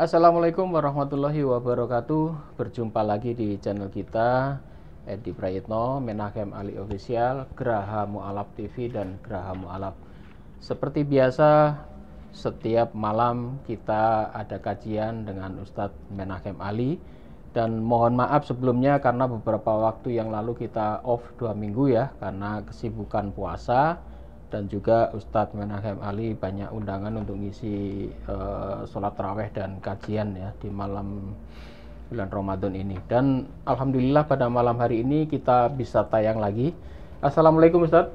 Assalamualaikum warahmatullahi wabarakatuh. Berjumpa lagi di channel kita Edi Prayitno, Menahem Ali Official, Geraha Mu'alaf TV dan Geraha Mu'alaf. Seperti biasa, setiap malam kita ada kajian dengan Ustadz Menahem Ali. Dan mohon maaf sebelumnya karena beberapa waktu yang lalu kita off 2 minggu ya, karena kesibukan puasa. Dan juga Ustadz Menahem Ali banyak undangan untuk ngisi sholat taraweh dan kajian ya di malam bulan Ramadan ini. Dan alhamdulillah pada malam hari ini kita bisa tayang lagi. Assalamualaikum Ustadz.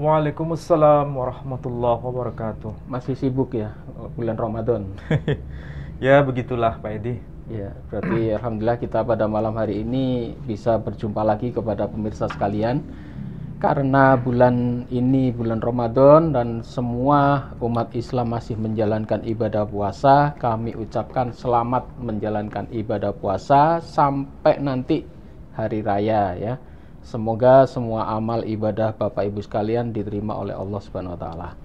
Waalaikumsalam warahmatullahi wabarakatuh. Masih sibuk ya bulan Ramadan? Ya begitulah Pak Edi. Ya, berarti alhamdulillah kita pada malam hari ini bisa berjumpa lagi kepada pemirsa sekalian. Karena bulan ini bulan Ramadan dan semua umat Islam masih menjalankan ibadah puasa, kami ucapkan selamat menjalankan ibadah puasa sampai nanti hari raya ya. Semoga semua amal ibadah Bapak Ibu sekalian diterima oleh Allah Subhanahu wa taala.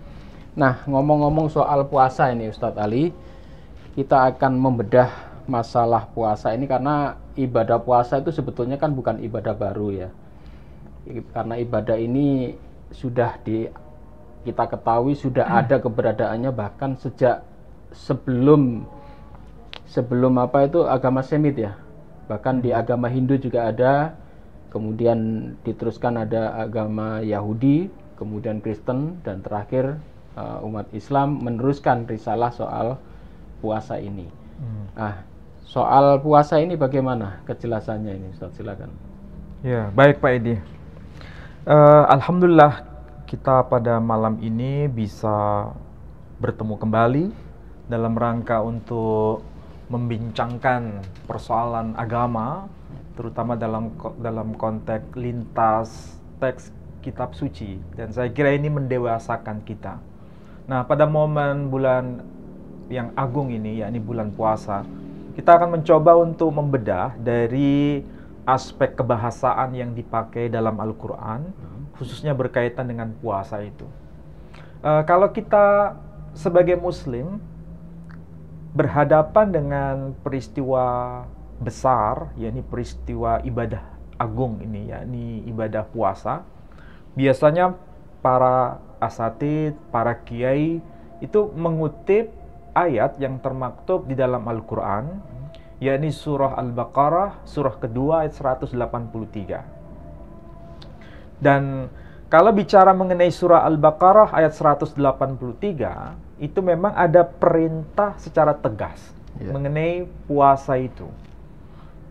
Nah, ngomong-ngomong soal puasa ini Ustadz Ali, kita akan membedah masalah puasa ini karena ibadah puasa itu sebetulnya kan bukan ibadah baru ya. Karena ibadah ini sudah kita ketahui sudah ada keberadaannya bahkan sejak sebelum apa itu agama Semit ya. Bahkan di agama Hindu juga ada, kemudian diteruskan ada agama Yahudi, kemudian Kristen, dan terakhir umat Islam meneruskan risalah soal puasa ini. Nah, soal puasa ini bagaimana kejelasannya ini Ustaz, silakan. Ya, baik Pak Edi. Alhamdulillah kita pada malam ini bisa bertemu kembali dalam rangka untuk membincangkan persoalan agama, terutama dalam konteks lintas teks kitab suci, dan saya kira ini mendewasakan kita. Nah, pada momen bulan yang agung ini, yakni bulan puasa, kita akan mencoba untuk membedah dari aspek kebahasaan yang dipakai dalam Al-Quran, khususnya berkaitan dengan puasa itu. Kalau kita sebagai Muslim berhadapan dengan peristiwa besar, yakni peristiwa ibadah agung ini, yakni ibadah puasa, biasanya para asatid, para kiai itu mengutip ayat yang termaktub di dalam Al-Quran, yakni surah Al-Baqarah, surah kedua ayat 183. Dan kalau bicara mengenai surah Al-Baqarah ayat 183, itu memang ada perintah secara tegas mengenai puasa itu.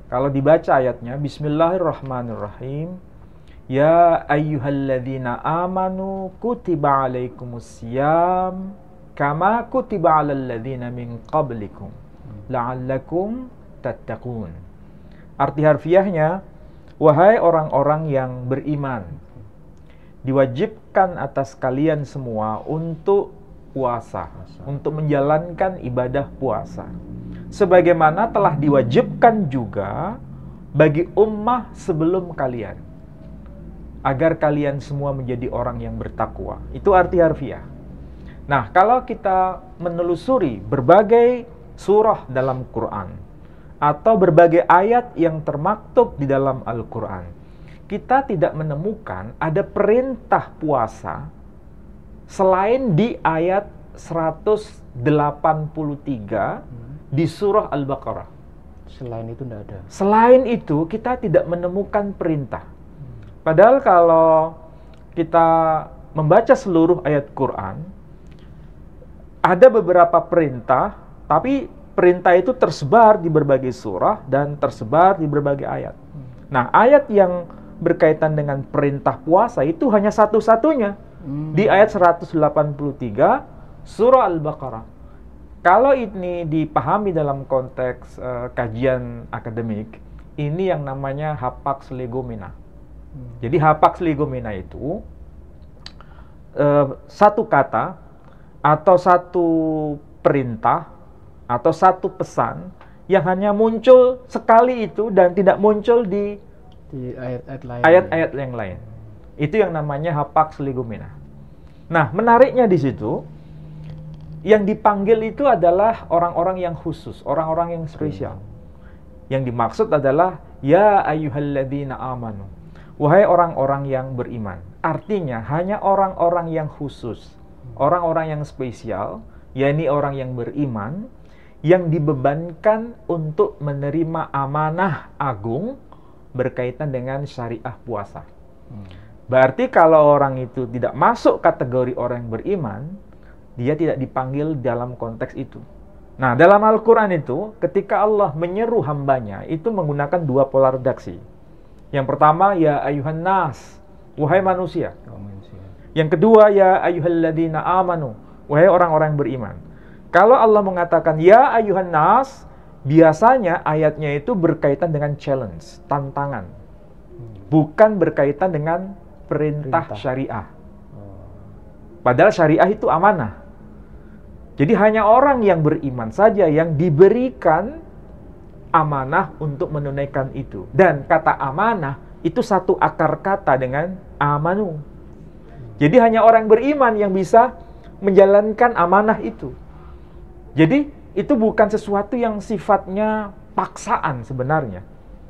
Kalau dibaca ayatnya, Bismillahirrahmanirrahim, Ya ayyuhalladzina amanu kutiba alaikumusiyam kama kutiba alal ladzina min qablikum la'allakum tattaqun. Arti harfiahnya, wahai orang-orang yang beriman, diwajibkan atas kalian semua untuk puasa, untuk menjalankan ibadah puasa, sebagaimana telah diwajibkan juga bagi ummah sebelum kalian, agar kalian semua menjadi orang yang bertakwa. Itu arti harfiah. Nah, kalau kita menelusuri berbagai surah dalam Quran atau berbagai ayat yang termaktub di dalam Al-Quran, kita tidak menemukan ada perintah puasa selain di ayat 183 di surah Al-Baqarah. Selain itu tidak ada. Selain itu kita tidak menemukan perintah. Padahal kalau kita membaca seluruh ayat Quran, ada beberapa perintah, tapi perintah itu tersebar di berbagai surah dan tersebar di berbagai ayat. Nah, ayat yang berkaitan dengan perintah puasa itu hanya satu-satunya di ayat 183 surah Al-Baqarah. Kalau ini dipahami dalam konteks kajian akademik, ini yang namanya hapax legomena. Jadi hapax legomena itu satu kata atau satu perintah atau satu pesan yang hanya muncul sekali itu dan tidak muncul di ayat-ayat yang lain. Itu yang namanya hapax legomena. Nah, menariknya di situ, Yang dipanggil itu adalah orang-orang yang khusus, orang-orang yang spesial. Yang dimaksud adalah ya ayyuhalladzina amanu. Wahai orang-orang yang beriman. Artinya hanya orang-orang yang khusus, orang-orang yang spesial, yakni orang yang beriman, yang dibebankan untuk menerima amanah agung berkaitan dengan syariah puasa. Berarti kalau orang itu tidak masuk kategori orang yang beriman, dia tidak dipanggil dalam konteks itu. Nah, dalam Al-Quran itu, ketika Allah menyeru hambanya, itu menggunakan dua pola redaksi. Yang pertama, ya ayuhan nas, wahai manusia. Yang kedua, ya ayyuhalladzina amanu, wahai orang-orang yang beriman. Kalau Allah mengatakan ya ayuhan nas, biasanya ayatnya itu berkaitan dengan challenge, tantangan. Bukan berkaitan dengan perintah syariah. Padahal syariah itu amanah. Jadi hanya orang yang beriman saja yang diberikan amanah untuk menunaikan itu. Dan kata amanah itu satu akar kata dengan amanu. Jadi hanya orang beriman yang bisa menjalankan amanah itu. Jadi itu bukan sesuatu yang sifatnya paksaan sebenarnya.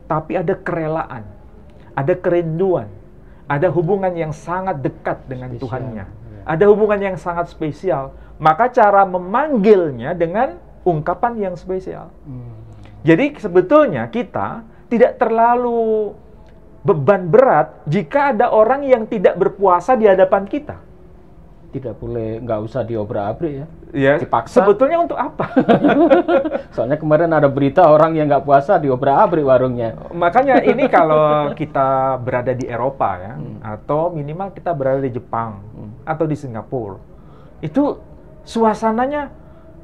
Tapi ada kerelaan, ada kerinduan, ada hubungan yang sangat dekat dengan Tuhannya. Ada hubungan yang sangat spesial. Maka cara memanggilnya dengan ungkapan yang spesial. Jadi sebetulnya kita tidak terlalu beban berat jika ada orang yang tidak berpuasa di hadapan kita. Tidak boleh, nggak usah diobrak-abrik ya. Ya, dipaksa. Sebetulnya untuk apa? Soalnya kemarin ada berita orang yang nggak puasa diobrak-abrik warungnya. Makanya ini kalau kita berada di Eropa ya, atau minimal kita berada di Jepang atau di Singapura, itu suasananya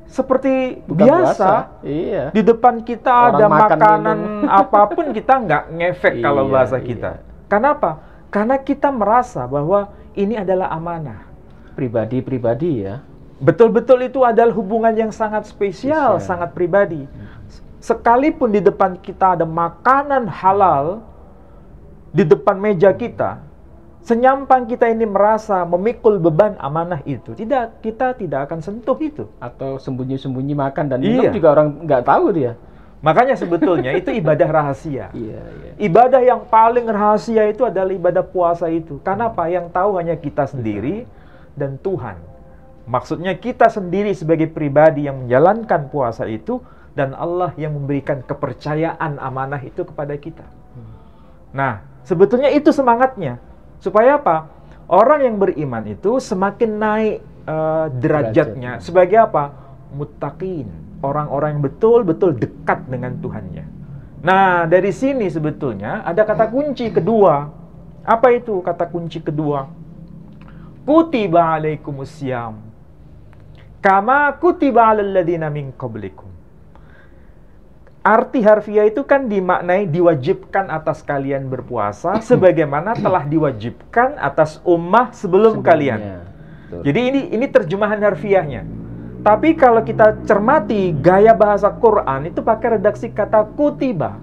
seperti Bukan biasa. puasa. Iya. Di depan kita Orang ada makan, makanan minum. apapun kita nggak ngefek kalau bahasa kita. Kenapa? Karena kita merasa bahwa ini adalah amanah. Pribadi-pribadi ya. Betul-betul itu adalah hubungan yang sangat spesial, sangat pribadi. Sekalipun di depan kita ada makanan halal di depan meja kita, senyampang kita ini merasa memikul beban amanah itu, kita tidak akan sentuh itu. Atau sembunyi-sembunyi makan dan minum juga orang nggak tahu dia. Makanya sebetulnya itu ibadah rahasia. Iya. Ibadah yang paling rahasia itu adalah ibadah puasa itu. Karena apa? Yang tahu hanya kita sendiri dan Tuhan. Maksudnya kita sendiri sebagai pribadi yang menjalankan puasa itu, dan Allah yang memberikan kepercayaan amanah itu kepada kita. Nah, sebetulnya itu semangatnya. Supaya apa? Orang yang beriman itu semakin naik derajatnya. Sebagai apa? Muttaqin. Orang-orang yang betul-betul dekat dengan Tuhannya. Nah, dari sini sebetulnya ada kata kunci kedua. Apa itu kata kunci kedua? Kutiba alaikumusiyam kama kutiba alal ladzina min qablikum. Arti harfiah itu kan dimaknai diwajibkan atas kalian berpuasa sebagaimana telah diwajibkan atas ummah sebelum kalian. Jadi ini terjemahan harfiahnya. Tapi kalau kita cermati gaya bahasa Quran itu pakai redaksi kata kutiba.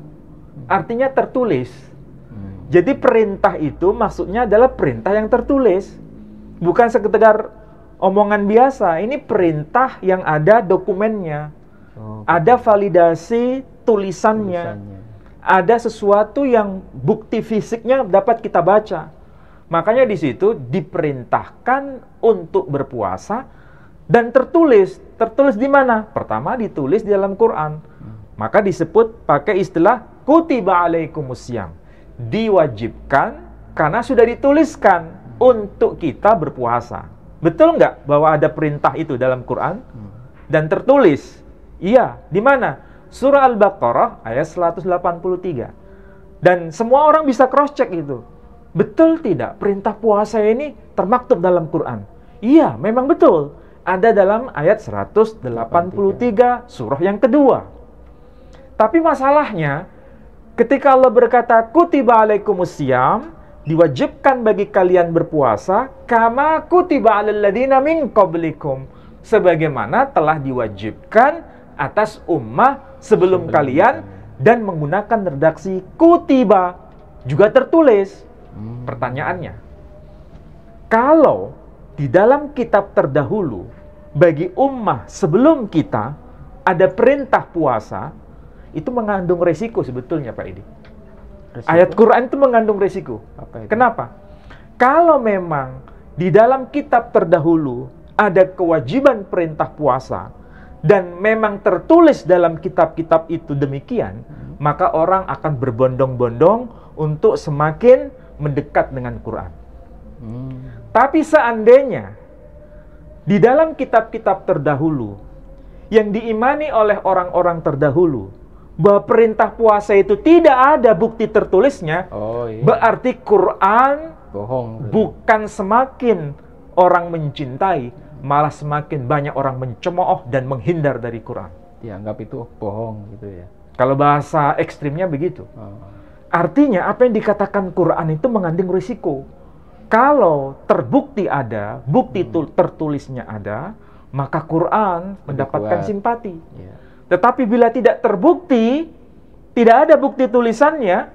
Artinya tertulis. Jadi perintah itu maksudnya adalah perintah yang tertulis. Bukan sekedar omongan biasa. Ini perintah yang ada dokumennya. Ada validasi tulisannya. Ada sesuatu yang bukti fisiknya dapat kita baca. Makanya di situ diperintahkan untuk berpuasa dan tertulis. Tertulis di mana? Pertama ditulis di dalam Quran. Maka disebut pakai istilah kutiba alaikumusiyam. Diwajibkan karena sudah dituliskan untuk kita berpuasa. Betul nggak bahwa ada perintah itu dalam Quran? Dan tertulis. Iya, di mana? Surah Al-Baqarah ayat 183. Dan semua orang bisa cross-check itu. Betul tidak? Perintah puasa ini termaktub dalam Quran. Iya, memang betul. Ada dalam ayat 183 surah yang kedua. Tapi masalahnya, ketika Allah berkata, kutiba alaikumusiyam, diwajibkan bagi kalian berpuasa, kama kutiba alal ladzina min qablikum, sebagaimana telah diwajibkan atas ummah sebelum kalian, dan menggunakan redaksi kutiba, juga tertulis. Pertanyaannya, kalau di dalam kitab terdahulu bagi ummah sebelum kita ada perintah puasa, itu mengandung resiko sebetulnya Pak Edi. Resiko? Ayat Quran itu mengandung resiko. Apa itu? Kenapa? Kalau memang di dalam kitab terdahulu ada kewajiban perintah puasa, dan memang tertulis dalam kitab-kitab itu demikian, maka orang akan berbondong-bondong untuk semakin mendekat dengan Quran. Tapi seandainya di dalam kitab-kitab terdahulu yang diimani oleh orang-orang terdahulu bahwa perintah puasa itu tidak ada bukti tertulisnya, berarti Quran bohong. Bukan semakin orang mencintai, malah semakin banyak orang mencemooh dan menghindar dari Quran. Dianggap itu bohong gitu ya. Kalau bahasa ekstrimnya begitu. Artinya apa yang dikatakan Quran itu mengandung risiko. Kalau terbukti ada, bukti tertulisnya ada, maka Quran mendapatkan simpati. Yeah. Tetapi bila tidak terbukti, tidak ada bukti tulisannya,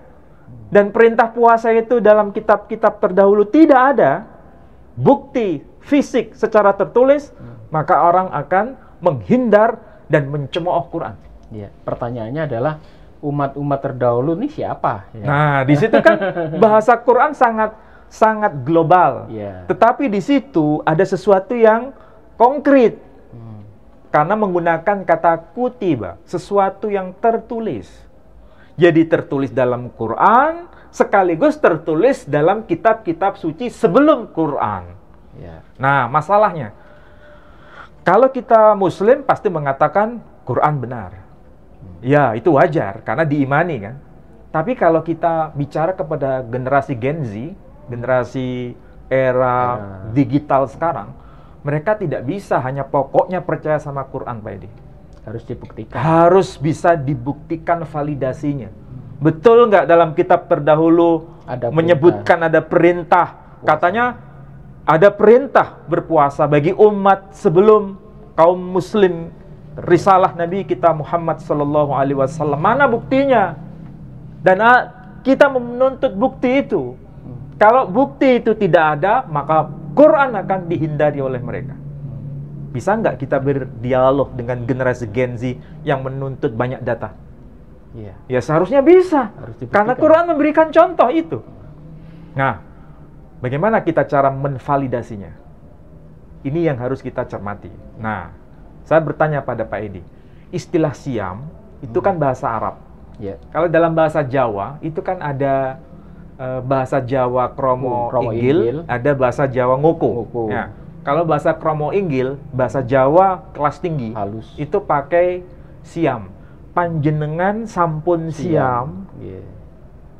dan perintah puasa itu dalam kitab-kitab terdahulu tidak ada bukti fisik secara tertulis, maka orang akan menghindar dan mencemooh Quran. Yeah. Pertanyaannya adalah umat-umat terdahulu ini siapa? Ya. Nah, di situ kan bahasa Quran sangat global. Yeah. Tetapi di situ ada sesuatu yang konkret. Karena menggunakan kata kutiba, sesuatu yang tertulis. Jadi tertulis dalam Quran, sekaligus tertulis dalam kitab-kitab suci sebelum Quran. Yeah. Nah, masalahnya, kalau kita Muslim pasti mengatakan Quran benar. Ya, itu wajar, karena diimani kan. Tapi kalau kita bicara kepada generasi Gen Z, generasi era digital sekarang, mereka tidak bisa hanya pokoknya percaya sama Quran, Pak Edi. Harus dibuktikan. Harus bisa dibuktikan validasinya. Betul nggak dalam kitab terdahulu ada menyebutkan ada perintah? Katanya ada perintah berpuasa bagi umat sebelum kaum Muslim risalah Nabi kita Muhammad Sallallahu Alaihi Wasallam. Mana buktinya? Dan kita menuntut bukti itu. Kalau bukti itu tidak ada, maka Quran akan dihindari oleh mereka. Bisa nggak kita berdialog dengan generasi Gen Z yang menuntut banyak data? Iya. Ya seharusnya bisa. Karena Quran memberikan contoh itu. Nah, bagaimana kita cara menvalidasinya? Ini yang harus kita cermati. Nah, saya bertanya pada Pak Edi, istilah siam itu kan bahasa Arab. Yeah. Kalau dalam bahasa Jawa itu kan ada bahasa Jawa kromo inggil, ada bahasa Jawa ngoko. Ya. Kalau bahasa kromo inggil, bahasa Jawa kelas tinggi, halus, itu pakai siam. Panjenengan sampun siam. Yeah.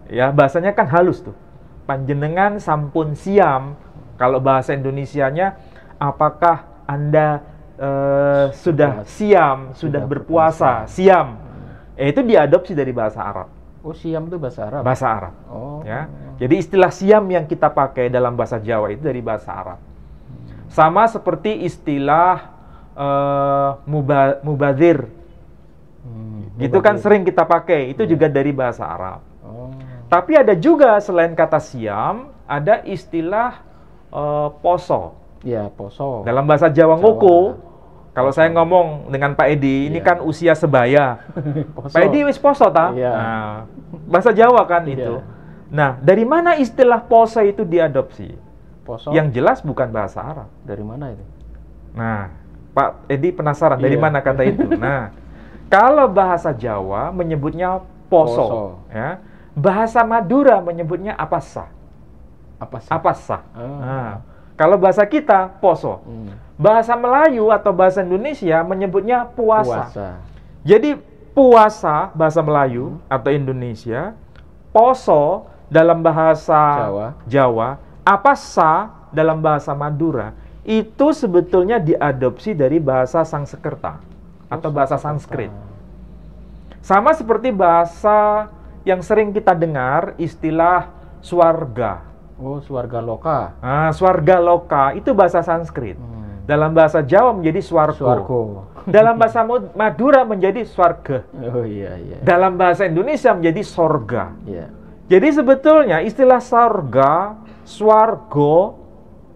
Ya, bahasanya kan halus tuh. Panjenengan sampun siam. Kalau bahasa Indonesianya, apakah Anda sudah siam, sudah berpuasa, siam. Itu diadopsi dari bahasa Arab. Oh, siam itu bahasa Arab? Bahasa Arab. Oh. Ya. Jadi istilah siam yang kita pakai dalam bahasa Jawa itu dari bahasa Arab. Sama seperti istilah mubadzir. Itu kan sering kita pakai. Itu juga dari bahasa Arab. Oh. Tapi ada juga selain kata siam, ada istilah poso. Ya, poso. Dalam bahasa Jawa ngoko. Kalau saya ngomong dengan Pak Edi, ini kan usia sebaya. Pak Edi wis poso ta? Nah, bahasa Jawa kan itu. Nah, dari mana istilah poso itu diadopsi? Poso? Yang jelas bukan bahasa Arab. Dari mana itu? Nah, Pak Edi penasaran dari mana kata itu? Nah, kalau bahasa Jawa menyebutnya poso. Ya. Bahasa Madura menyebutnya apasa. Apasa. Nah, kalau bahasa kita poso. Bahasa Melayu atau bahasa Indonesia menyebutnya puasa. Jadi puasa bahasa Melayu atau Indonesia, poso dalam bahasa Jawa, apasa dalam bahasa Madura, itu sebetulnya diadopsi dari bahasa Sanskerta atau bahasa Sanskrit. Sama seperti bahasa yang sering kita dengar istilah swarga. Oh, swarga loka. Nah, swarga loka itu bahasa Sanskrit. Dalam bahasa Jawa menjadi swargo. Dalam bahasa Madura menjadi swarga. Oh iya, iya. Dalam bahasa Indonesia menjadi sorga. Iya. Jadi sebetulnya istilah sorga, swargo,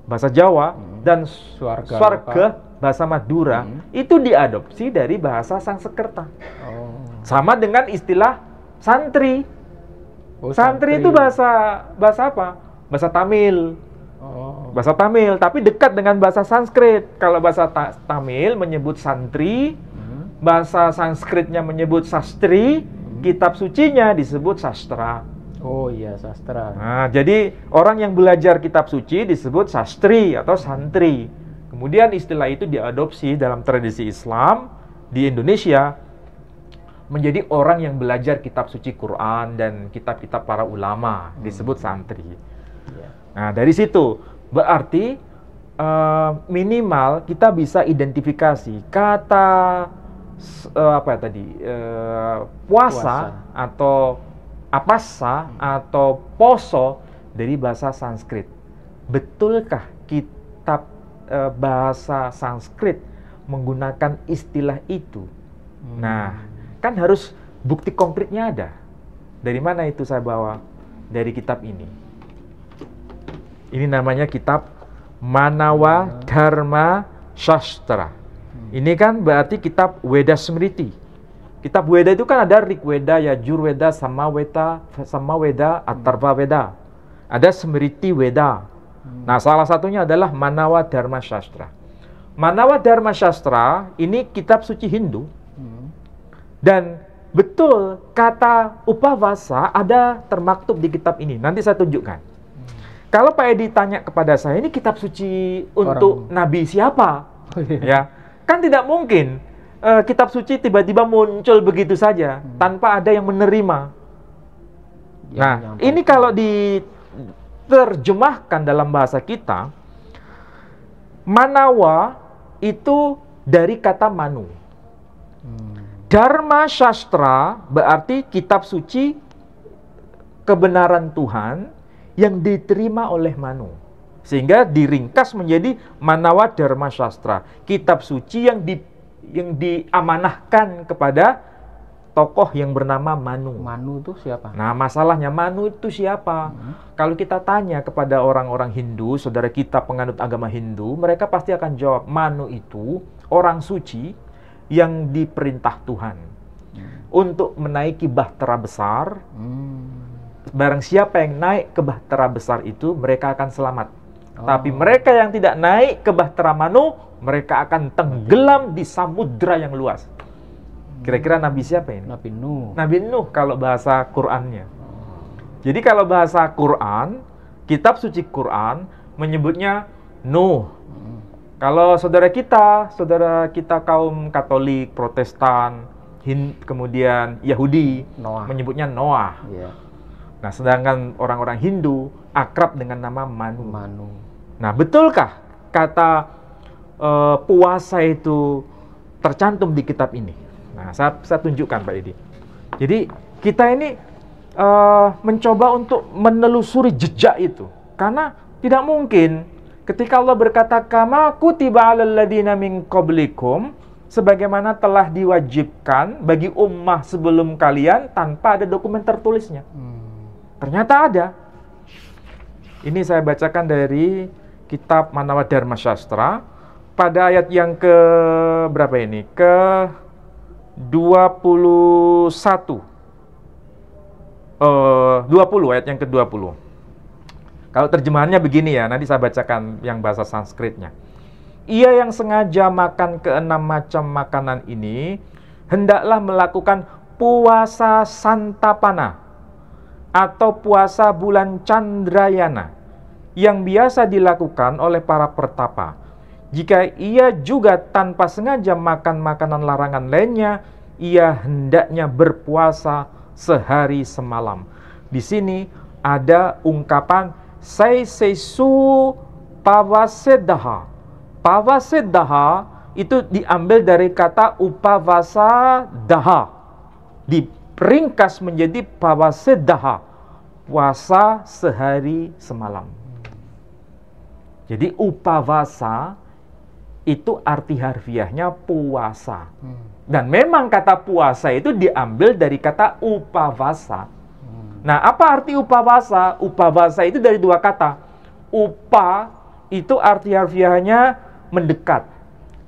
bahasa Jawa, dan swarga bahasa Madura, itu diadopsi dari bahasa Sanskerta. Oh. Sama dengan istilah santri. Oh, Santri itu bahasa apa? Bahasa Tamil. Oh. Bahasa Tamil, tapi dekat dengan bahasa Sanskrit. Kalau bahasa Tamil menyebut santri, bahasa Sanskritnya menyebut sastri, kitab sucinya disebut sastra. Oh iya, sastra. Nah, jadi orang yang belajar kitab suci disebut sastri atau santri. Kemudian istilah itu diadopsi dalam tradisi Islam di Indonesia menjadi orang yang belajar kitab suci Quran dan kitab-kitab para ulama, disebut santri. Nah, dari situ berarti minimal kita bisa identifikasi kata puasa atau apasa atau poso dari bahasa Sanskrit. Betulkah kitab bahasa Sanskrit menggunakan istilah itu? Nah, kan harus bukti konkretnya ada. Dari mana itu saya bawa? Dari kitab ini. Ini namanya kitab Manawa Dharma Shastra. Ini kan berarti kitab Weda Smriti. Kitab Weda itu kan ada Rigweda, Yajurweda, Samaweda, Atharva Weda. Ada Smriti Weda. Nah, salah satunya adalah Manawa Dharma Shastra. Manawa Dharma Shastra ini kitab suci Hindu. Dan betul kata upavasa ada termaktub di kitab ini. Nanti saya tunjukkan. Kalau Pak Edi tanya kepada saya, ini kitab suci untuk nabi siapa? Ya, kan tidak mungkin kitab suci tiba-tiba muncul begitu saja tanpa ada yang menerima. Nah, ini kalau diterjemahkan dalam bahasa kita, Manawa itu dari kata manu. Dharma Shastra berarti kitab suci kebenaran Tuhan yang diterima oleh Manu. Sehingga diringkas menjadi Manawa Dharma Shastra, kitab suci yang diamanahkan kepada tokoh yang bernama Manu. Manu itu siapa? Nah, masalahnya Manu itu siapa? Kalau kita tanya kepada orang-orang Hindu, saudara kita penganut agama Hindu, mereka pasti akan jawab, Manu itu orang suci yang diperintah Tuhan untuk menaiki bahtera besar. Barang siapa yang naik ke bahtera besar itu, mereka akan selamat. Tapi mereka yang tidak naik ke bahtera Manu, mereka akan tenggelam di samudra yang luas. Kira-kira nabi siapa ini? Nabi Nuh. Nabi Nuh kalau bahasa Qur'annya. Jadi kalau bahasa Qur'an, kitab suci Qur'an menyebutnya Nuh. Kalau saudara kita kaum Katolik, Protestan, kemudian Yahudi, Noah. menyebutnya Noah. Yeah. Nah, sedangkan orang-orang Hindu akrab dengan nama Manu. Nah, betulkah kata puasa itu tercantum di kitab ini? Nah, saya tunjukkan Pak Edi. Jadi kita ini mencoba untuk menelusuri jejak itu, karena tidak mungkin ketika Allah berkata, kama kutiba 'alal ladzina min qablikum, sebagaimana telah diwajibkan bagi ummah sebelum kalian tanpa ada dokumen tertulisnya. Ternyata ada. Ini saya bacakan dari kitab Manawa Dharma Shastra pada ayat yang ke berapa ini? Ke 21. 20 ayat yang ke-20. Kalau terjemahannya begini ya, nanti saya bacakan yang bahasa Sanskritnya. Ia yang sengaja makan ke-6 macam makanan ini, hendaklah melakukan puasa Santapana, atau puasa bulan Chandrayana, yang biasa dilakukan oleh para pertapa. Jika ia juga tanpa sengaja makan makanan larangan lainnya, ia hendaknya berpuasa sehari semalam. Di sini ada ungkapan Saisesu Pavasedaha. Pavasedaha itu diambil dari kata upavasa daha. Diringkas menjadi Pavasedaha, puasa sehari semalam. Jadi upavasa itu arti harfiahnya puasa. Dan memang kata puasa itu diambil dari kata upavasa. Nah, apa arti upavasa? Upavasa itu dari dua kata. Upa itu arti harfiahnya mendekat.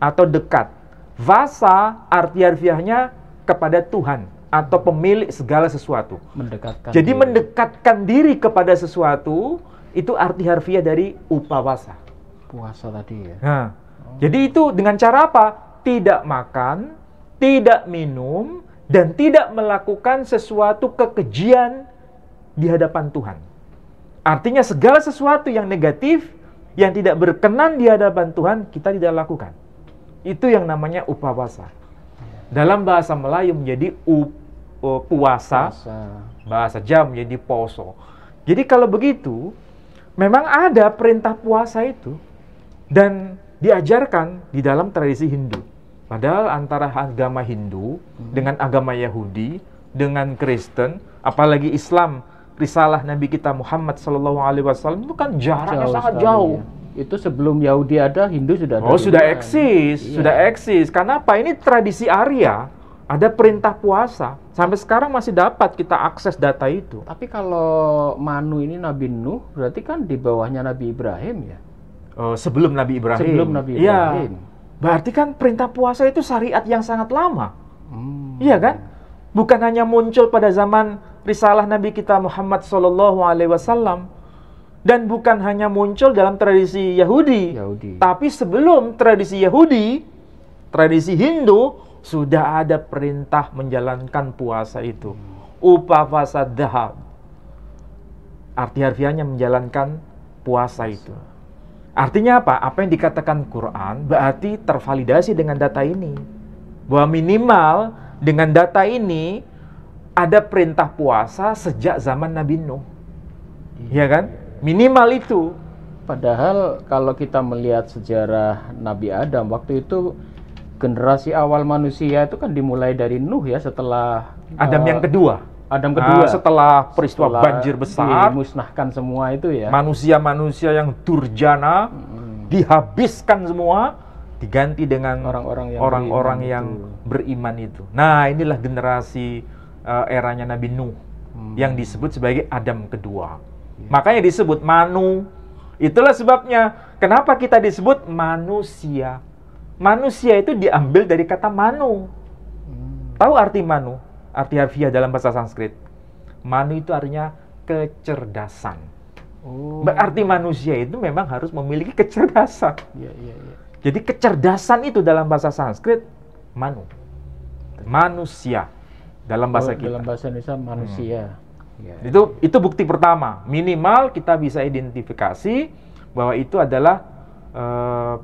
atau dekat. Vasa arti harfiahnya kepada Tuhan atau pemilik segala sesuatu. Mendekatkan. Jadi diri. mendekatkan diri kepada sesuatu itu arti harfiah dari upawasa. Puasa tadi ya. Nah, jadi itu dengan cara apa? Tidak makan, tidak minum, dan tidak melakukan sesuatu kekejian di hadapan Tuhan. Artinya segala sesuatu yang negatif, yang tidak berkenan di hadapan Tuhan, kita tidak lakukan. Itu yang namanya upawasa. Dalam bahasa Melayu menjadi puasa, bahasa Jawa menjadi poso. Jadi kalau begitu, memang ada perintah puasa itu, dan diajarkan di dalam tradisi Hindu. Padahal antara agama Hindu dengan agama Yahudi, dengan Kristen, apalagi Islam, risalah Nabi kita Muhammad SAW itu kan jaraknya sangat jauh. Ya. Itu sebelum Yahudi ada, Hindu sudah ada. Oh, sudah duluan. eksis, Iya. sudah eksis. Kenapa? Ini tradisi Arya, ada perintah puasa. Sampai sekarang masih dapat kita akses data itu. Tapi kalau Manu ini Nabi Nuh, berarti kan di bawahnya Nabi Ibrahim ya? Sebelum Nabi Ibrahim. Sebelum Nabi Iya. Ibrahim. Berarti kan perintah puasa itu syariat yang sangat lama. Hmm. Iya kan? Bukan hanya muncul pada zaman risalah Nabi kita Muhammad SAW, dan bukan hanya muncul dalam tradisi Yahudi. Tapi sebelum tradisi Yahudi, tradisi Hindu, sudah ada perintah menjalankan puasa itu. Upavasa dahab. Arti harfiahnya menjalankan puasa itu. Artinya apa? Apa yang dikatakan Quran berarti tervalidasi dengan data ini. Bahwa minimal dengan data ini ada perintah puasa sejak zaman Nabi Nuh. Iya kan? Minimal itu. Padahal kalau kita melihat sejarah Nabi Adam, waktu itu generasi awal manusia itu kan dimulai dari Nuh ya, setelah Adam yang kedua. Adam kedua. Setelah peristiwa banjir besar, dimusnahkan semua itu ya. Manusia-manusia yang durjana dihabiskan semua, diganti dengan orang-orang yang beriman itu. Nah, inilah generasi eranya Nabi Nuh yang disebut sebagai Adam kedua. Makanya disebut Manu. Itulah sebabnya kenapa kita disebut manusia. Manusia itu diambil dari kata Manu. Tahu arti Manu? Arti harfiah dalam bahasa Sanskrit. Manu itu artinya kecerdasan. Berarti manusia itu memang harus memiliki kecerdasan. Jadi kecerdasan itu dalam bahasa Sanskrit Manu. Manusia dalam bahasa kita. Dalam bahasa Indonesia manusia. Itu bukti pertama. Minimal kita bisa identifikasi bahwa itu adalah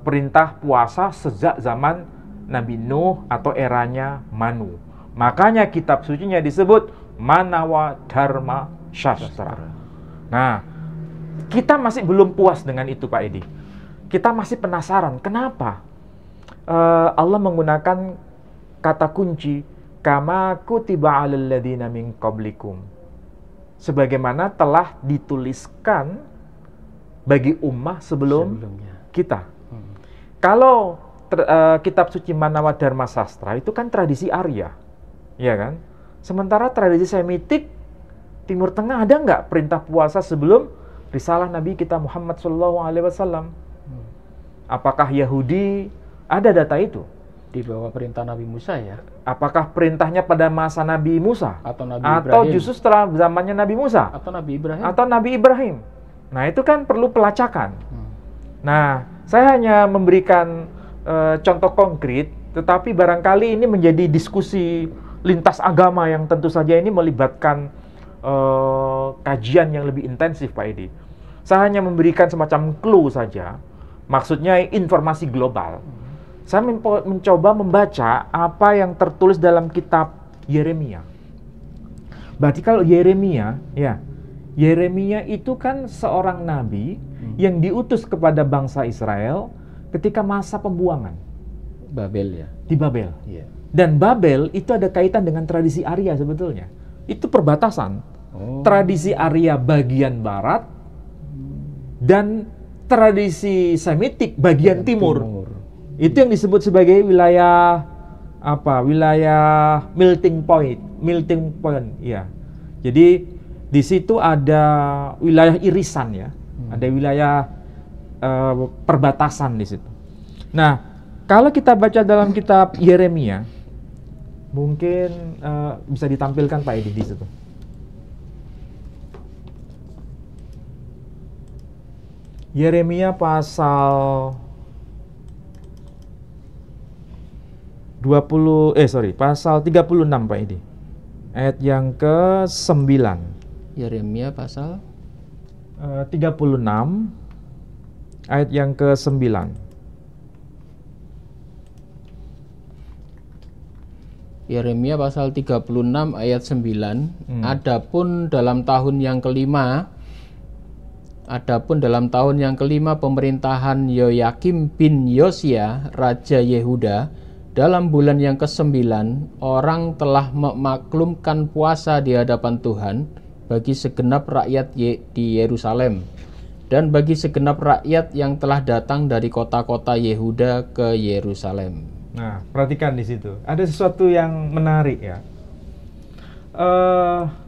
perintah puasa sejak zaman Nabi Nuh atau eranya Manu. Makanya kitab sucinya disebut Manawa Dharma Shastra. Nah, kita masih belum puas dengan itu, Pak Edi. Kita masih penasaran, kenapa Allah menggunakan kata kunci kama kutiba 'alal ladzina min qablikum. Sebagaimana telah dituliskan bagi ummah sebelumnya kita. Kalau kitab suci Manawa Dharma Sastra itu kan tradisi Arya, ya kan? Sementara tradisi Semitik Timur Tengah ada nggak perintah puasa sebelum risalah Nabi kita Muhammad SAW? Apakah Yahudi ada data itu? Di bawah perintah Nabi Musa ya? Apakah perintahnya pada masa Nabi Musa? Atau Nabi Ibrahim? Atau justru setelah zamannya Nabi Musa? Atau Nabi Ibrahim? Atau Nabi Ibrahim? Nah, itu kan perlu pelacakan. Nah, saya hanya memberikan contoh konkret, tetapi barangkali ini menjadi diskusi lintas agama yang tentu saja ini melibatkan kajian yang lebih intensif, Pak Edi. Saya hanya memberikan semacam clue saja, maksudnya informasi global. Saya mencoba membaca apa yang tertulis dalam kitab Yeremia. Berarti kalau Yeremia, ya, Yeremia itu kan seorang nabi yang diutus kepada bangsa Israel ketika masa pembuangan. Babel ya? Di Babel. Iya. Dan Babel itu ada kaitan dengan tradisi Arya sebetulnya. Itu perbatasan. Tradisi Arya bagian barat dan tradisi Semitik bagian timur. Itu yang disebut sebagai wilayah apa? Wilayah melting point, ya. Jadi di situ ada wilayah irisan ya. Ada wilayah perbatasan di situ. Nah, Kalau kita baca dalam kitab Yeremia, mungkin bisa ditampilkan Pak Edi di situ. Yeremia pasal pasal 36 Pak Edi. Ayat yang ke-9. Yeremia pasal 36 ayat yang ke-9. Yeremia pasal 36 ayat 9. Adapun dalam tahun yang kelima pemerintahan Yoyakim bin Yosia raja Yehuda, dalam bulan yang ke-9 orang telah memaklumkan puasa di hadapan Tuhan bagi segenap rakyat di Yerusalem dan bagi segenap rakyat yang telah datang dari kota-kota Yehuda ke Yerusalem. Nah, perhatikan di situ. Ada sesuatu yang menarik ya.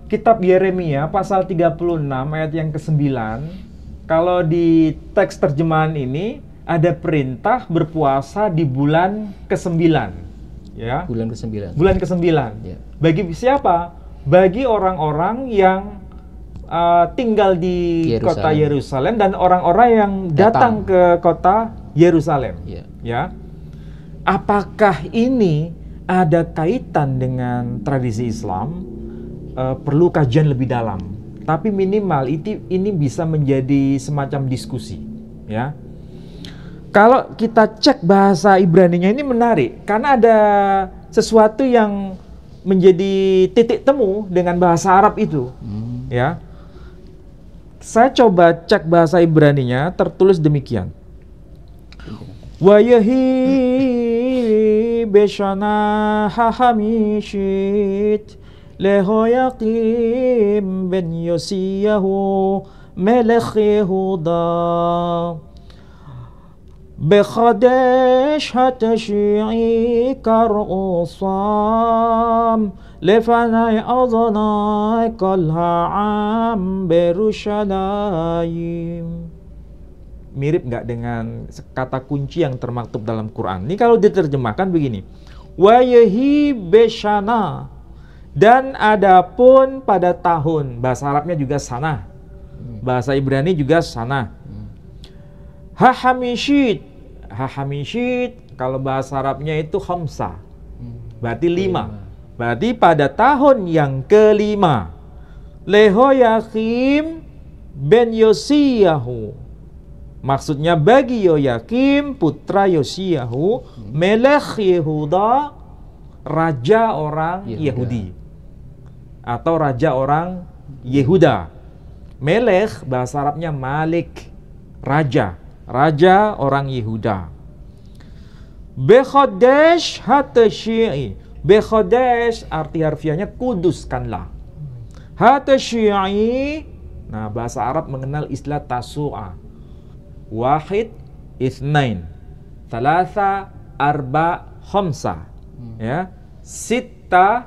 Kitab Yeremia pasal 36 ayat yang ke-9. Kalau di teks terjemahan ini ada perintah berpuasa di bulan ke-9. Ya. Bulan ke-9. Bulan ke-9. Ya. Bagi siapa? Bagi orang-orang yang tinggal di kota Yerusalem dan orang-orang yang datang ke kota Yerusalem. Ya. Ya. Apakah ini ada kaitan dengan tradisi Islam? Perlu kajian lebih dalam. Tapi minimal ini bisa menjadi semacam diskusi, ya. Kalau kita cek bahasa Ibraninya ini menarik karena ada sesuatu yang menjadi titik temu dengan bahasa Arab itu, ya. Saya coba cek bahasa Ibraninya, tertulis demikian. Wa yahi beshana hahamishit lehoyakim ben Yosiyahu melech Yehuda بخدش هتشيعي كرؤوسام لفناي أظناي كلها عام برشلايم. Mirip nggak dengan kata kunci yang termaktub dalam Quran? Ini kalau diterjemahkan begini. Wayahi beshana, dan adapun pada tahun. Bahasa Arabnya juga sana. Bahasa Ibrani juga sana. Hahamishit. Hahamishit kalau bahasa Arabnya itu khamsa, berarti 5. Berarti pada tahun yang kelima Lehoyakim ben Yosiyahu, maksudnya bagi Yoyakim putra Yosiyahu, melech Yehuda, raja orang Yahudi atau raja orang Yehuda. Melech bahasa Arabnya Malik, raja orang Yehuda. Bekhodesh hatashi'i. Bekhodesh arti harfiahnya kuduskanlah. Hatashi'i, nah bahasa Arab mengenal istilah tasu'a. Wahid, ithnain, thalatha, arba, khamsa. Ya, sita,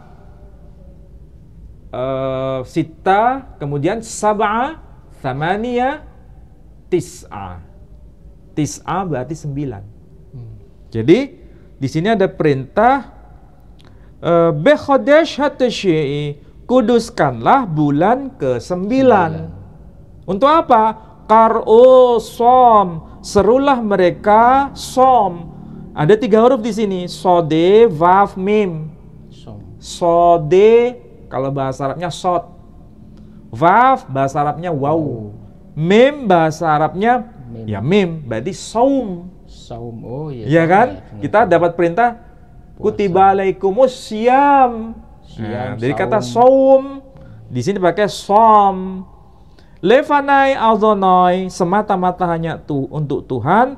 kemudian sab'a, thamaniya, tis'a. Tis'a berarti 9. Jadi di sini ada perintah bekhodesh hatashi'i, kuduskanlah bulan ke-9. Untuk apa? Kar'u som, serulah mereka som. Ada 3 huruf di sini, sode, vav, mim. Sode kalau bahasa Arabnya sod. Vav bahasa Arabnya waw. Mim bahasa Arabnya ya mim, berarti saum. Saum, oh iya. Ya kan? Kita dapat perintah kutiba alaikumus siyam. Nah, dari kata saum di sini pakai som. Lefanai aldonoi, semata-mata hanya untuk Tuhan.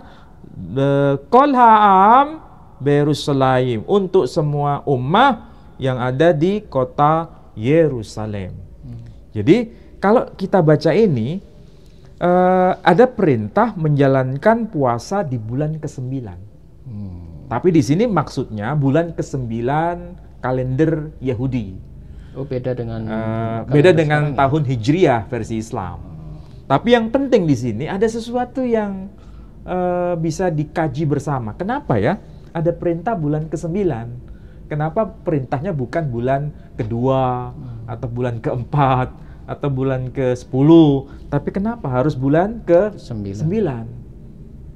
Kolhaam Berusalaim, untuk semua ummah yang ada di kota Yerusalem. Jadi kalau kita baca ini ada perintah menjalankan puasa di bulan ke-9. Tapi di sini maksudnya bulan ke-9 kalender Yahudi. Oh, beda dengan tahun Hijriah versi Islam. Tapi yang penting di sini ada sesuatu yang bisa dikaji bersama. Kenapa ya? ada perintah bulan ke-9. Kenapa perintahnya bukan bulan kedua, atau bulan keempat, atau bulan ke-10, tapi kenapa harus bulan ke-9?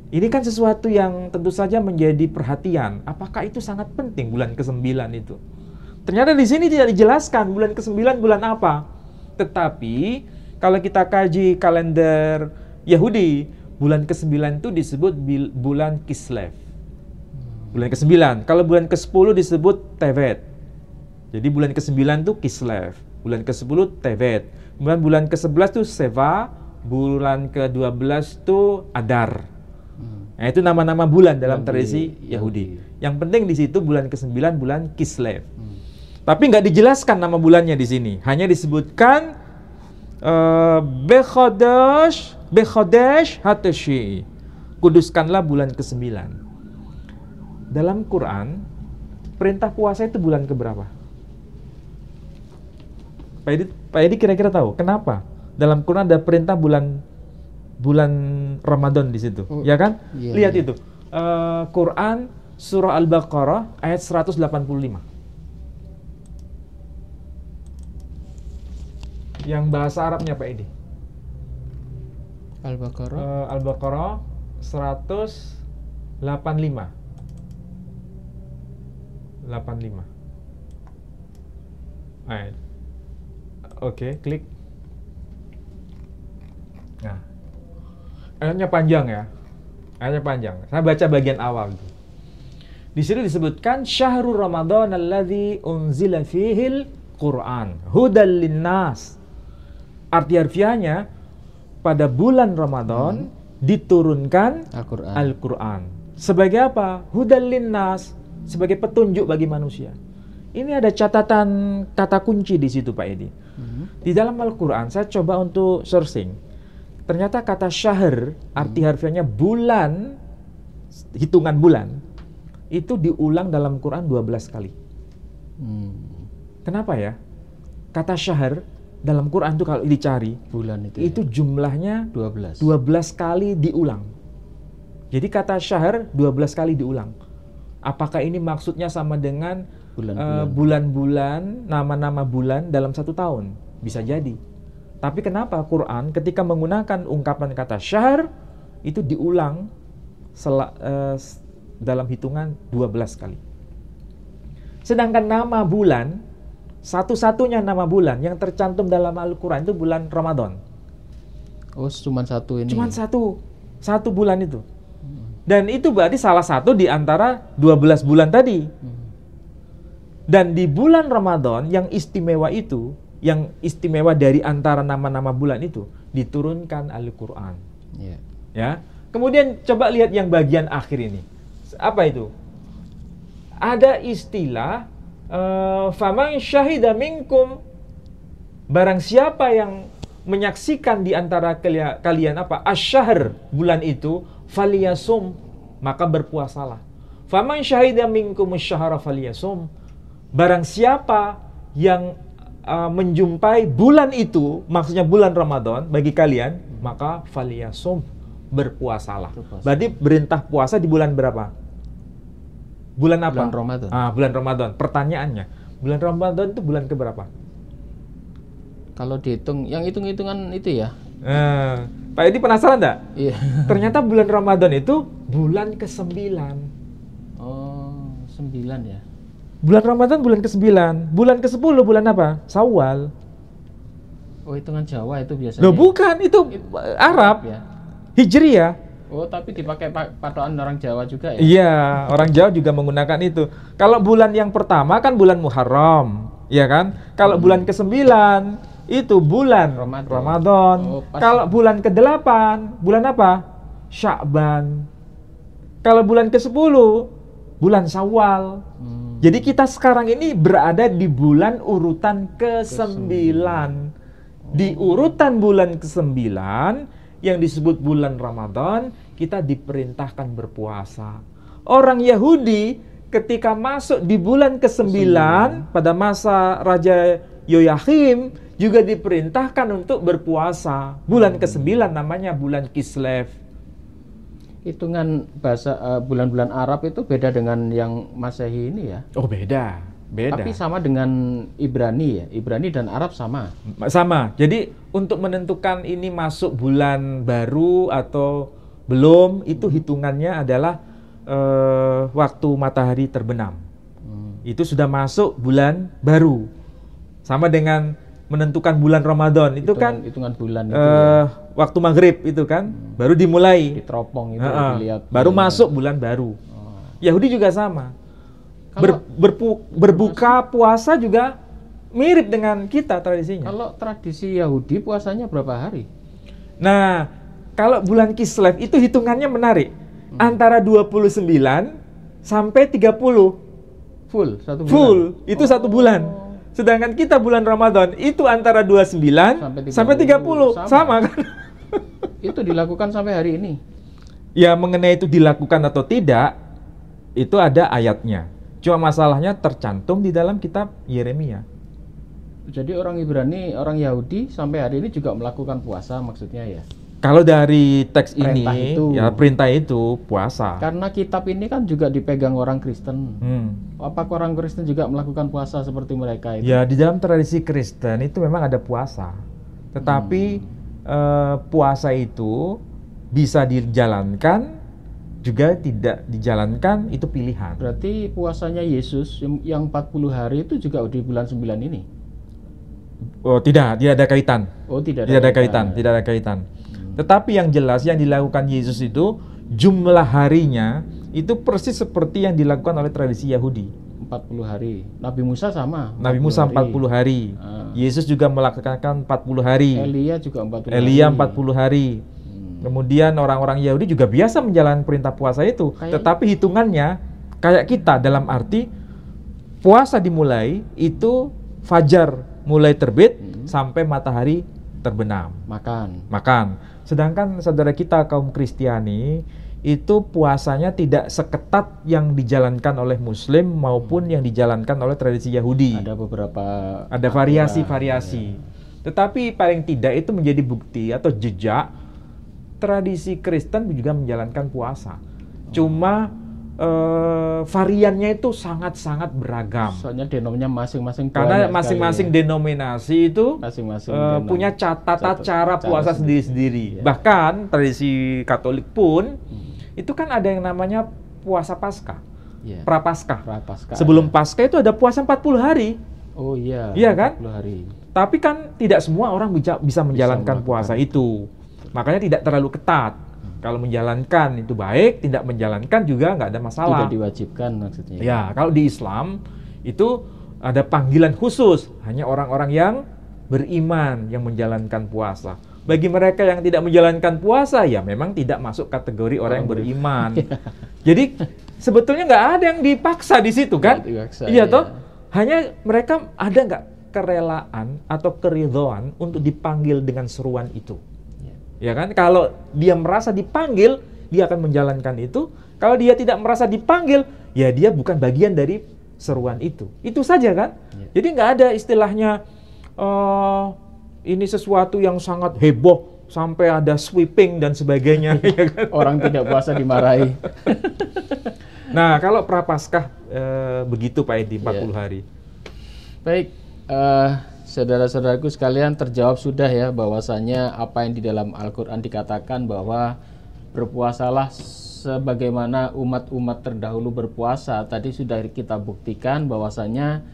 Ini kan sesuatu yang tentu saja menjadi perhatian. Apakah itu sangat penting bulan ke-9 itu? Ternyata di sini tidak dijelaskan bulan ke-9 bulan apa. Tetapi kalau kita kaji kalender Yahudi, bulan ke-9 itu disebut bulan Kislev. Bulan ke-9. Kalau bulan ke-10 disebut Tevet. Jadi bulan ke-9 itu Kislev. Bulan ke-10 Tevet. Kemudian bulan ke-11 itu Seva. Bulan ke-12 itu Adar. Nah, itu nama-nama bulan dalam tradisi Yahudi. Yang penting di situ bulan ke-9 bulan Kislev. Tapi nggak dijelaskan nama bulannya di sini. Hanya disebutkan Bechodesh Hatashi. Kuduskanlah bulan ke-9. Dalam Quran, perintah puasa itu bulan keberapa? Pak Edi kira-kira tahu kenapa? Dalam Quran ada perintah bulan Ramadan di situ, ya kan? Iya, Lihat iya. itu. Quran surah Al-Baqarah ayat 185. Yang bahasa Arabnya Pak Edi. Al-Baqarah. Al-Baqarah 185. 85. Ayat. Oke, klik. Nah, ayatnya panjang ya. Ayatnya panjang. Saya baca bagian awal. Di sini disebutkan Syahrul Ramadan alladzi unzila fihil Quran hudal linnas. Arti harfiahnya pada bulan Ramadan diturunkan Al-Quran. Al-Quran. Sebagai apa? Hudal linnas, sebagai petunjuk bagi manusia. Ini ada catatan kata kunci di situ Pak Edi. Di dalam Al-Quran saya coba untuk searching. Ternyata kata syahr, arti harfiahnya bulan, hitungan bulan, itu diulang dalam Quran 12 kali. Kenapa ya? Kata syahr dalam Quran itu kalau dicari, Bulan itu jumlahnya 12. 12 kali diulang. Jadi kata syahr 12 kali diulang. Apakah ini maksudnya sama dengan bulan-bulan, nama-nama bulan dalam satu tahun? Bisa jadi. Tapi kenapa Quran ketika menggunakan ungkapan kata syahr itu diulang dalam hitungan 12 kali. Sedangkan nama bulan, satu-satunya nama bulan yang tercantum dalam Al-Quran itu bulan Ramadan. Oh, cuma satu ini. Cuman satu bulan itu. Dan itu berarti salah satu di antara 12 bulan tadi. Dan di bulan Ramadan yang istimewa itu, yang istimewa dari antara nama-nama bulan itu, diturunkan Al-Quran. Ya. Kemudian coba lihat yang bagian akhir ini. Apa itu? Ada istilah faman syahida minkum, barang siapa yang menyaksikan di antara kalian apa? Asy-syahr, bulan itu, faliyasum, maka berpuasalah. Faman syahida minkum asy-syahra faliyasum, barang siapa yang menjumpai bulan itu, maksudnya bulan Ramadan bagi kalian, maka faliyasum, berpuasalah. Berarti perintah puasa di bulan berapa? Bulan apa? Bulan Ramadan. Bulan Ramadan. Pertanyaannya, bulan Ramadan itu bulan keberapa? Kalau dihitung, yang hitung-hitungan itu ya. Pak Edi penasaran enggak? Iya. Ternyata bulan Ramadan itu bulan ke-9. Oh, 9 ya. Bulan Ramadan bulan ke-9. Bulan ke-10 bulan apa? Syawal. Oh, hitungan Jawa itu biasanya. Loh bukan, itu Arab. ya. Hijriyah. Oh, tapi dipakai patokan orang Jawa juga ya? Iya, orang Jawa juga menggunakan itu. Kalau bulan yang pertama kan bulan Muharram, ya kan? Kalau bulan ke-9 itu bulan Ramadan. Oh, kalau bulan ke-8, bulan apa? Sya'ban. Kalau bulan ke-10, bulan Syawal. Jadi kita sekarang ini berada di bulan urutan ke-9. Di urutan bulan ke-9 yang disebut bulan Ramadan, kita diperintahkan berpuasa. Orang Yahudi ketika masuk di bulan ke-9 pada masa Raja Yoyahim juga diperintahkan untuk berpuasa. Bulan ke-9 namanya bulan Kislev. hitungan bahasa bulan-bulan Arab itu beda dengan yang Masehi ini ya. Oh, beda. Tapi sama dengan Ibrani ya. Ibrani dan Arab sama. Sama. Jadi untuk menentukan ini masuk bulan baru atau belum, itu hitungannya adalah waktu matahari terbenam. Itu sudah masuk bulan baru. Sama dengan menentukan bulan Ramadan itu kan hitungan bulan itu ya. Waktu maghrib itu kan baru dimulai Di teropong itu dilihat baru masuk bulan baru. Yahudi juga sama. Berbuka puasa juga mirip dengan kita tradisinya. Kalau tradisi Yahudi puasanya berapa hari? Nah, kalau bulan Kislev itu hitungannya menarik. Antara 29 sampai 30. Full, satu bulan? Full, itu satu bulan. Sedangkan kita bulan Ramadan itu antara 29 sampai 30. Sama kan? Itu dilakukan sampai hari ini? Ya, mengenai itu dilakukan atau tidak, itu ada ayatnya. Cuma masalahnya tercantum di dalam kitab Yeremia. Jadi orang Ibrani, orang Yahudi sampai hari ini juga melakukan puasa maksudnya ya? Kalau dari teks Perintah ini, itu. ya perintah itu puasa. Karena kitab ini kan juga dipegang orang Kristen. Apakah orang Kristen juga melakukan puasa seperti mereka itu? Ya, di dalam tradisi Kristen itu memang ada puasa. Tetapi puasa itu bisa dijalankan, juga tidak dijalankan, itu pilihan. Berarti puasanya Yesus yang 40 hari itu juga di bulan 9 ini? Oh, tidak ada kaitan. Oh, tidak ada kaitan. Tetapi yang jelas yang dilakukan Yesus itu jumlah harinya itu persis seperti yang dilakukan oleh tradisi Yahudi. 40 hari. Nabi Musa sama. Nabi Musa 40 hari. Yesus juga melakukan 40 hari. Elia juga 40 hari. Elia 40 hari. Kemudian orang-orang Yahudi juga biasa menjalankan perintah puasa itu. Tetapi hitungannya kayak kita, dalam arti puasa dimulai itu fajar mulai terbit sampai matahari terbenam. Makan. Sedangkan saudara kita kaum Kristiani itu puasanya tidak seketat yang dijalankan oleh Muslim maupun yang dijalankan oleh tradisi Yahudi. Ada variasi-variasi. Ya. Tetapi paling tidak itu menjadi bukti atau jejak tradisi Kristen juga menjalankan puasa. Cuma variannya itu sangat-sangat beragam. Soalnya denominasinya masing-masing. Karena masing-masing denominasi itu punya tata cara puasa sendiri-sendiri. Ya. Bahkan tradisi Katolik pun itu kan ada yang namanya puasa Paskah. Ya. Prapaskah. ya. Sebelum Paskah itu ada puasa 40 hari. Oh iya. Iya kan? 40 hari. Tapi kan tidak semua orang bisa menjalankan puasa itu. Makanya tidak terlalu ketat. Kalau menjalankan itu baik, tidak menjalankan juga nggak ada masalah. Tidak diwajibkan maksudnya. Ya, kalau di Islam itu ada panggilan khusus, hanya orang-orang yang beriman yang menjalankan puasa. Bagi mereka yang tidak menjalankan puasa, ya memang tidak masuk kategori orang yang beriman. Jadi sebetulnya nggak ada yang dipaksa di situ kan? Iya toh? Hanya mereka ada nggak kerelaan atau keridhaan untuk dipanggil dengan seruan itu. Ya kan, kalau dia merasa dipanggil, dia akan menjalankan itu. Kalau dia tidak merasa dipanggil, ya dia bukan bagian dari seruan itu. Itu saja kan. Jadi nggak ada istilahnya ini sesuatu yang sangat heboh sampai ada sweeping dan sebagainya. Ya kan? Orang tidak puasa dimarahi. Nah, kalau Prapaskah begitu Pak Edi, 40 hari. Baik. Saudara-saudaraku sekalian, terjawab sudah ya bahwasanya apa yang di dalam Al-Quran dikatakan bahwa berpuasalah sebagaimana umat-umat terdahulu berpuasa. Tadi sudah kita buktikan bahwasanya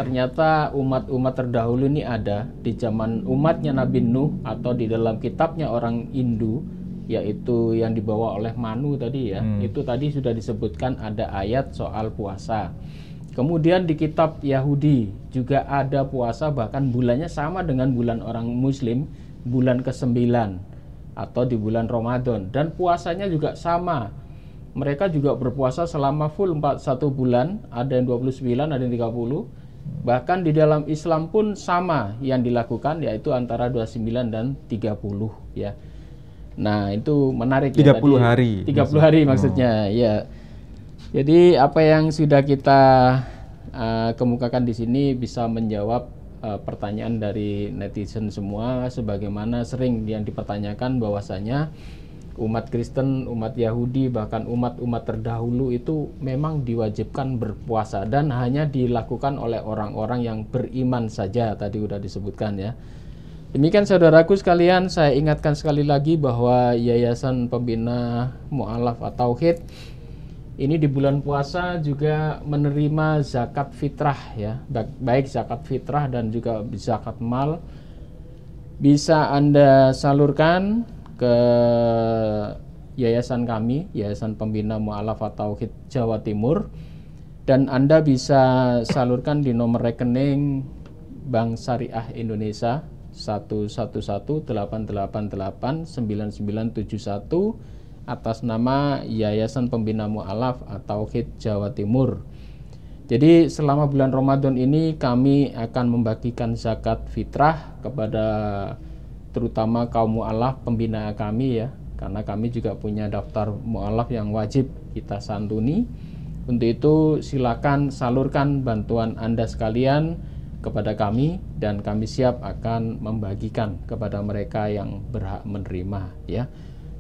ternyata umat-umat terdahulu ini ada di zaman umatnya Nabi Nuh atau di dalam kitabnya orang Hindu, yaitu yang dibawa oleh Manu tadi ya. Itu tadi sudah disebutkan ada ayat soal puasa. Kemudian di kitab Yahudi juga ada puasa, bahkan bulannya sama dengan bulan orang Muslim, bulan ke-9 atau di bulan Ramadan. Dan puasanya juga sama. Mereka juga berpuasa selama full 1 bulan, ada yang 29, ada yang 30. Bahkan di dalam Islam pun sama yang dilakukan, yaitu antara 29 dan 30 ya. Nah, itu menarik 30 ya, hari. 30 hari maksudnya, ya. Jadi apa yang sudah kita kemukakan di sini bisa menjawab pertanyaan dari netizen semua, sebagaimana sering yang dipertanyakan bahwasanya umat Kristen, umat Yahudi, bahkan umat-umat terdahulu itu memang diwajibkan berpuasa dan hanya dilakukan oleh orang-orang yang beriman saja, tadi udah disebutkan ya. Demikian saudaraku sekalian, saya ingatkan sekali lagi bahwa Yayasan Pembina Mu'alaf at-Tauhid ini di bulan puasa juga menerima zakat fitrah ya, baik zakat fitrah dan juga zakat mal. Bisa Anda salurkan ke yayasan kami, Yayasan Pembina Mu'alaf at-Tauhid Jawa Timur, dan Anda bisa salurkan di nomor rekening Bank Syariah Indonesia 111888991 atas nama Yayasan Pembina Mu'alaf at-Tauhid Jawa Timur. Jadi selama bulan Ramadan ini kami akan membagikan zakat fitrah kepada terutama kaum mu'alaf pembina kami ya, karena kami juga punya daftar mu'alaf yang wajib kita santuni. Untuk itu silakan salurkan bantuan Anda sekalian kepada kami dan kami siap akan membagikan kepada mereka yang berhak menerima ya.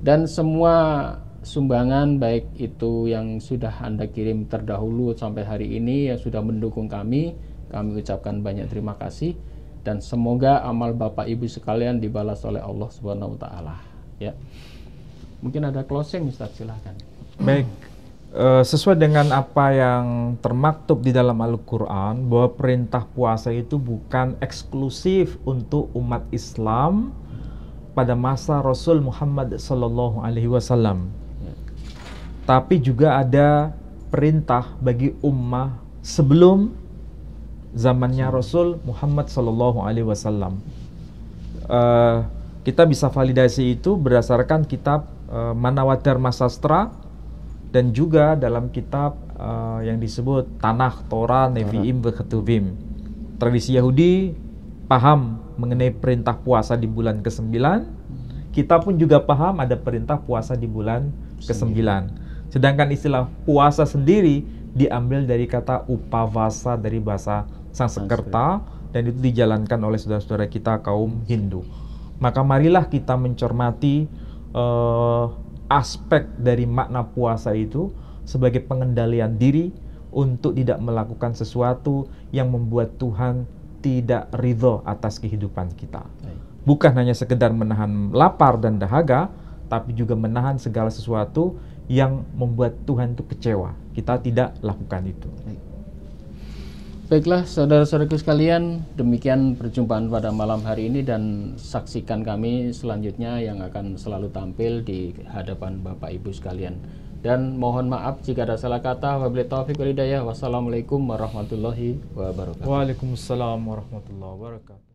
Dan semua sumbangan baik itu yang sudah Anda kirim terdahulu sampai hari ini yang sudah mendukung kami ucapkan banyak terima kasih dan semoga amal Bapak Ibu sekalian dibalas oleh Allah Subhanahu wa taala ya. Mungkin ada closing Ustaz, silahkan. Baik. Sesuai dengan apa yang termaktub di dalam Al-Quran bahwa perintah puasa itu bukan eksklusif untuk umat Islam pada masa Rasul Muhammad Sallallahu Alaihi Wasallam, tapi juga ada perintah bagi ummah sebelum zamannya Rasul Muhammad Sallallahu Alaihi Wasallam. Kita bisa validasi itu berdasarkan kitab Manawadharma Sastra dan juga dalam kitab yang disebut Tanakh, Torah, Nevi'im, Ketuvim. Tradisi Yahudi paham mengenai perintah puasa di bulan ke-9. Kita pun juga paham ada perintah puasa di bulan ke-9. Sedangkan istilah puasa sendiri diambil dari kata upavasa dari bahasa Sanskerta dan itu dijalankan oleh saudara-saudara kita kaum Hindu. Maka marilah kita mencermati aspek dari makna puasa itu sebagai pengendalian diri untuk tidak melakukan sesuatu yang membuat Tuhan tidak ridho atas kehidupan kita. Bukan hanya sekedar menahan lapar dan dahaga, tapi juga menahan segala sesuatu yang membuat Tuhan itu kecewa. Kita tidak lakukan itu. Baiklah saudara-saudaraku sekalian, demikian perjumpaan pada malam hari ini dan saksikan kami selanjutnya yang akan selalu tampil di hadapan Bapak Ibu sekalian. Dan mohon maaf jika ada salah kata. Wabillahi taufiq wal hidayah. Wassalamualaikum warahmatullahi wabarakatuh. Waalaikumsalam warahmatullahi wabarakatuh.